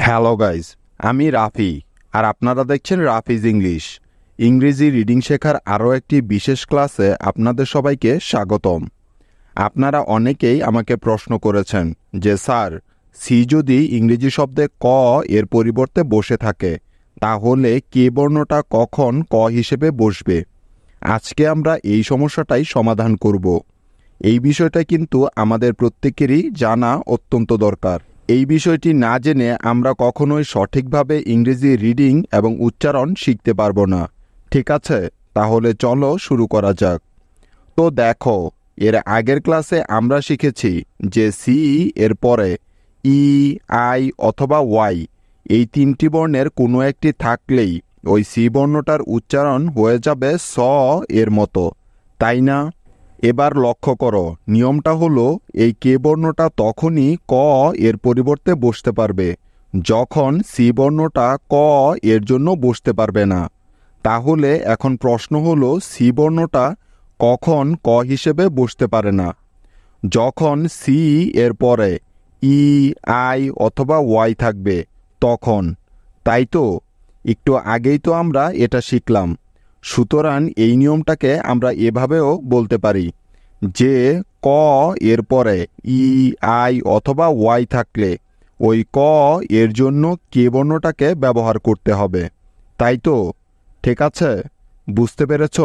Hello guys, আমি রাফি আর আপনারা দেখছেন রাফিজ ইংলিশ। ইংরেজি রিডিং শেখার আরও একটি বিশেষ ক্লাসে আপনাদের সবাইকে স্বাগতম। আপনারা অনেকেই আমাকে প্রশ্ন করেছেন যে স্যার, সি যদি ইংরেজি শব্দে ক এর পরিবর্তে বসে থাকে তাহলে কে বর্ণটা কখন ক হিসেবে বসবে। আজকে আমরা এই সমস্যাটাই সমাধান করব। এই বিষয়টা কিন্তু আমাদের প্রত্যেকেরই জানা অত্যন্ত দরকার। এই বিষয়টি না জেনে আমরা কখনোই সঠিকভাবে ইংরেজি রিডিং এবং উচ্চারণ শিখতে পারবো না। ঠিক আছে, তাহলে চলো শুরু করা যাক। তো দেখো, এর আগের ক্লাসে আমরা শিখেছি যে সি এর পরে ই, আই অথবা ওয়াই এই তিনটি বর্ণের কোনো একটি থাকলেই ওই সি বর্ণটার উচ্চারণ হয়ে যাবে স এর মতো, তাই না? এবার লক্ষ্য করো, নিয়মটা হলো এই কে বর্ণটা তখনই ক এর পরিবর্তে বসতে পারবে যখন সি বর্ণটা ক এর জন্য বসতে পারবে না। তাহলে এখন প্রশ্ন হলো সি বর্ণটা কখন ক হিসেবে বসতে পারে না? যখন সি এর পরে ই, আই অথবা ওয়াই থাকবে তখন, তাই তো? একটু আগেই তো আমরা এটা শিখলাম। সুতরাং এই নিয়মটাকে আমরা এভাবেও বলতে পারি যে ক এর পরে ই, আই অথবা ওয়াই থাকলে ওই ক এর জন্য কে বর্ণটাকে ব্যবহার করতে হবে, তাই তো? ঠিক আছে, বুঝতে পেরেছ?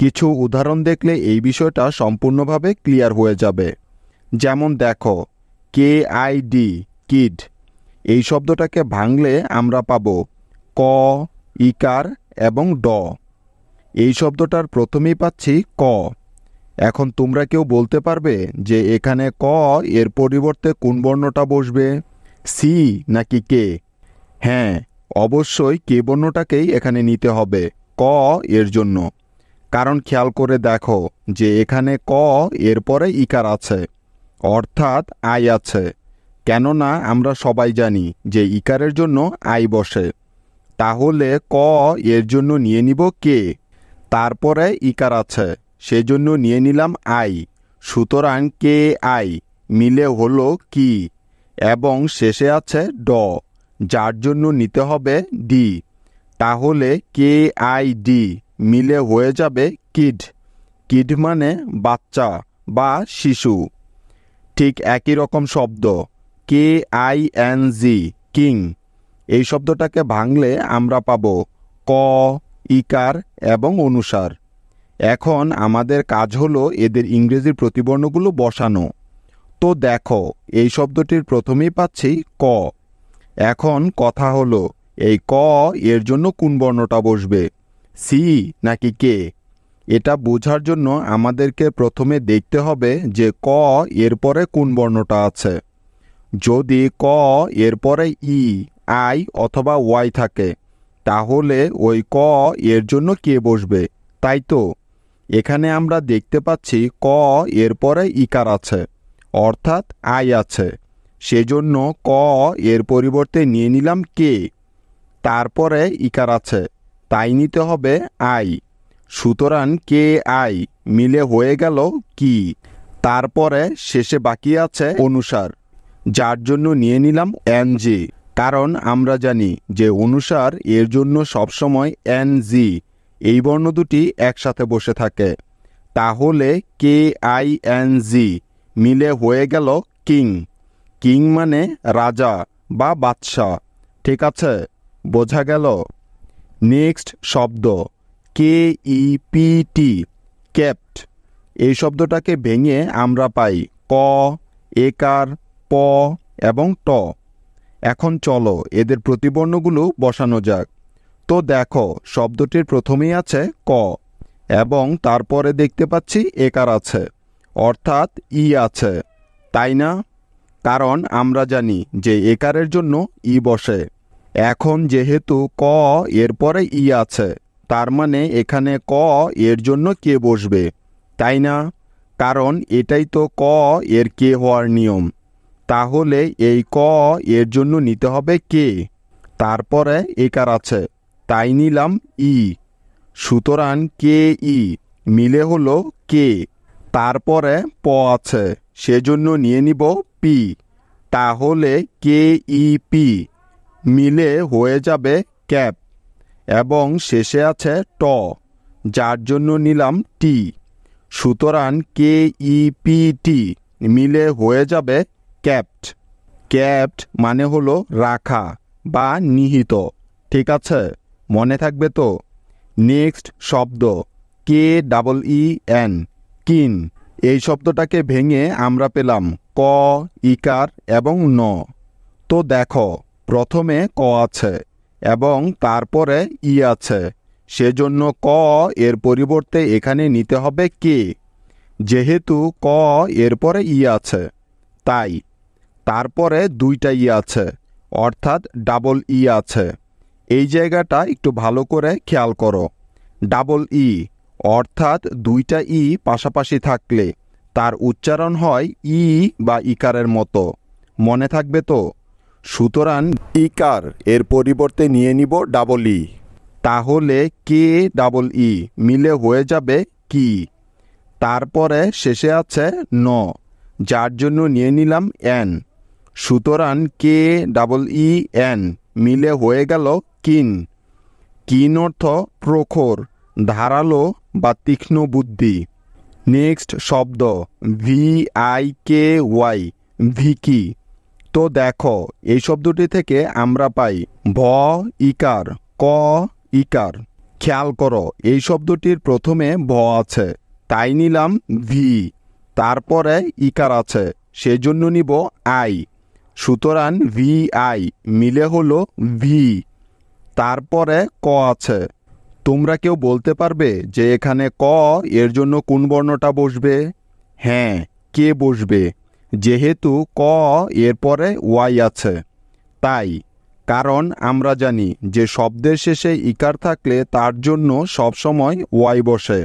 কিছু উদাহরণ দেখলে এই বিষয়টা সম্পূর্ণভাবে ক্লিয়ার হয়ে যাবে। যেমন দেখো, কে আই ডি, কিড, এই শব্দটাকে ভাঙলে আমরা পাবো ক, ইকার এবং ড। এই শব্দটার প্রথমেই পাচ্ছি ক। এখন তোমরা কেউ বলতে পারবে যে এখানে ক এর পরিবর্তে কোন বর্ণটা বসবে, সি নাকি কে? হ্যাঁ, অবশ্যই কে বর্ণটাকেই এখানে নিতে হবে ক এর জন্য। কারণ খেয়াল করে দেখো যে এখানে ক এর পরে ইকার আছে, অর্থাৎ আই আছে। কেননা আমরা সবাই জানি যে ইকারের জন্য আই বসে। তাহলে ক এর জন্য নিয়ে নিব কে, তারপরে ইকার আছে সেজন্য নিয়ে নিলাম আই। সুতরাং কে আই মিলে হলো কি, এবং শেষে আছে ড, যার জন্য নিতে হবে ডি। তাহলে কে আই ডি মিলে হয়ে যাবে কিড। কিড মানে বাচ্চা বা শিশু। ঠিক একই রকম শব্দ কে আই এন জি, কিং, এই শব্দটাকে ভাঙলে আমরা পাবো ক, ইকার এবং অনুসার। এখন আমাদের কাজ হলো এদের ইংরেজি প্রতিবর্ণগুলো বসানো। তো দেখো, এই শব্দটির প্রথমেই পাচ্ছি ক। এখন কথা হলো এই ক এর জন্য কোন বর্ণটা বসবে, সি নাকি কে? এটা বোঝার জন্য আমাদেরকে প্রথমে দেখতে হবে যে ক এর পরে কোন বর্ণটা আছে। যদি ক এর পরে ই, আই অথবা ওয়াই থাকে তাহলে ওই ক এর জন্য কে বসবে, তাই তো? এখানে আমরা দেখতে পাচ্ছি ক এর পরে ইকার আছে, অর্থাৎ আই আছে। সেজন্য ক এর পরিবর্তে নিয়ে নিলাম কে, তারপরে ইকার আছে, তাই নিতে হবে আই। সুতরাং কে আই মিলে হয়ে গেল কি, তারপরে শেষে বাকি আছে অনুসার, যার জন্য নিয়ে নিলাম এনজি। কারণ আমরা জানি যে অনুসার এর জন্য সবসময় এনজি এই বর্ণ দুটি একসাথে বসে থাকে। তাহলে কে আই এন জি মিলে হয়ে গেল কিং। কিং মানে রাজা বা বাদশাহ। ঠিক আছে, বোঝা গেল? নেক্সট শব্দ কে ই পি টি, কেপ্ট। এই শব্দটাকে ভেঙে আমরা পাই ক, একার, প এবং ট। এখন চলো এদের প্রতিবর্ণগুলো বসানো যাক। তো দেখো, শব্দটির প্রথমেই আছে ক এবং তারপরে দেখতে পাচ্ছি একার আছে, অর্থাৎ ই আছে, তাই না? কারণ আমরা জানি যে একারের জন্য ই বসে। এখন যেহেতু ক এর পরে ই আছে, তার মানে এখানে ক এর জন্য কে বসবে, তাই না? কারণ এটাই তো ক এর কে হওয়ার নিয়ম। তাহলে এই ক এর জন্য নিতে হবে কে, তারপরে একার আছে, তাই নিলাম ই। সুতরাং কে ই মিলে হলো কে, তারপরে প আছে সেজন্য নিয়ে নিব পি। তাহলে কে ই পি মিলে হয়ে যাবে ক্যাপ এবং শেষে আছে ট, যার জন্য নিলাম টি। সুতরাং KEPT মিলে হয়ে যাবে ক্যাপ্ট। ক্যাপ্ট মানে হলো রাখা বা নিহিত, ঠিক আছে? মনে থাকবে তো? নেক্সট শব্দ KEEN, কিন। এই শব্দটাকে ভেঙে আমরা পেলাম ক, ইকার এবং ন। তো দেখো, প্রথমে ক আছে এবং তারপরে ই আছে, সেজন্য ক এর পরিবর্তে এখানে নিতে হবে কে। যেহেতু ক এরপরে ই আছে, তাই তারপরে দুইটা ই আছে, অর্থাৎ ডাবল ই আছে। এই জায়গাটা একটু ভালো করে খেয়াল করো। ডাবল ই অর্থাৎ দুইটা ই পাশাপাশি থাকলে তার উচ্চারণ হয় ই বা ইকারের মতো। মনে থাকবে তো? সুতরাং ইকার এর পরিবর্তে নিয়ে নিব ডাবল ই। তাহলে KEE মিলে হয়ে যাবে কি। তারপরে শেষে আছে ন, যার জন্য নিয়ে নিলাম এন। সুতরাং KEEN মিলে হয়ে গেল কিন। কিন অর্থ প্রখর, ধারালো বা তীক্ষ্ণ বুদ্ধি। নেক্সট শব্দ VIKY, ভিকি। তো দেখো, এই শব্দটি থেকে আমরা পাই ভ ইকার, ক ইকার। খেয়াল করো, এই শব্দটির প্রথমে ভ আছে, তাই নিলাম ভি। তারপরে ইকার আছে, সেজন্য নিব আই। সুতরাং VI মিলে হলো ভি। তারপরে ক আছে। তোমরা কেউ বলতে পারবে যে এখানে ক এর জন্য কোন বর্ণটা বসবে? হ্যাঁ, কে বসবে, যেহেতু ক এর পরে ওয়াই আছে। তাই, কারণ আমরা জানি যে শব্দের শেষে ইকার থাকলে তার জন্য সবসময় ওয়াই বসে।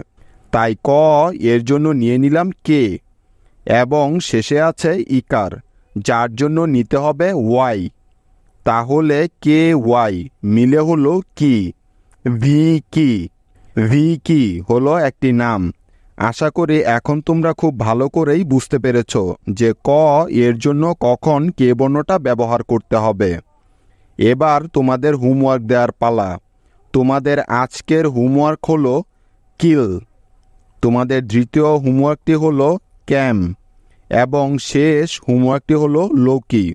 তাই ক এর জন্য নিয়ে নিলাম কে এবং শেষে আছে ইকার, যার জন্য নিতে হবে ওয়াই। তাহলে KY মিলে হলো কি। ভিকি হলো একটি নাম। আশা করি এখন তোমরা খুব ভালো করেই বুঝতে পেরেছ যে ক এর জন্য কখন কে বর্ণটা ব্যবহার করতে হবে। এবার তোমাদের হোমওয়ার্ক দেওয়ার পালা। তোমাদের আজকের হোমওয়ার্ক হলো কিল, তোমাদের দ্বিতীয় হোমওয়ার্কটি হলো ক্যাম এবং শেষ হোমওয়ার্কটি হলো লোকি।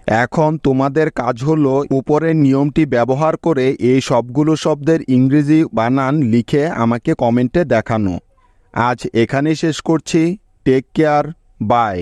এখন তোমাদের কাজ হলো উপরের নিয়মটি ব্যবহার করে এই সবগুলো শব্দের ইংরেজি বানান লিখে আমাকে কমেন্টে দেখানো। আজ এখানেই শেষ করছি। Take care, by.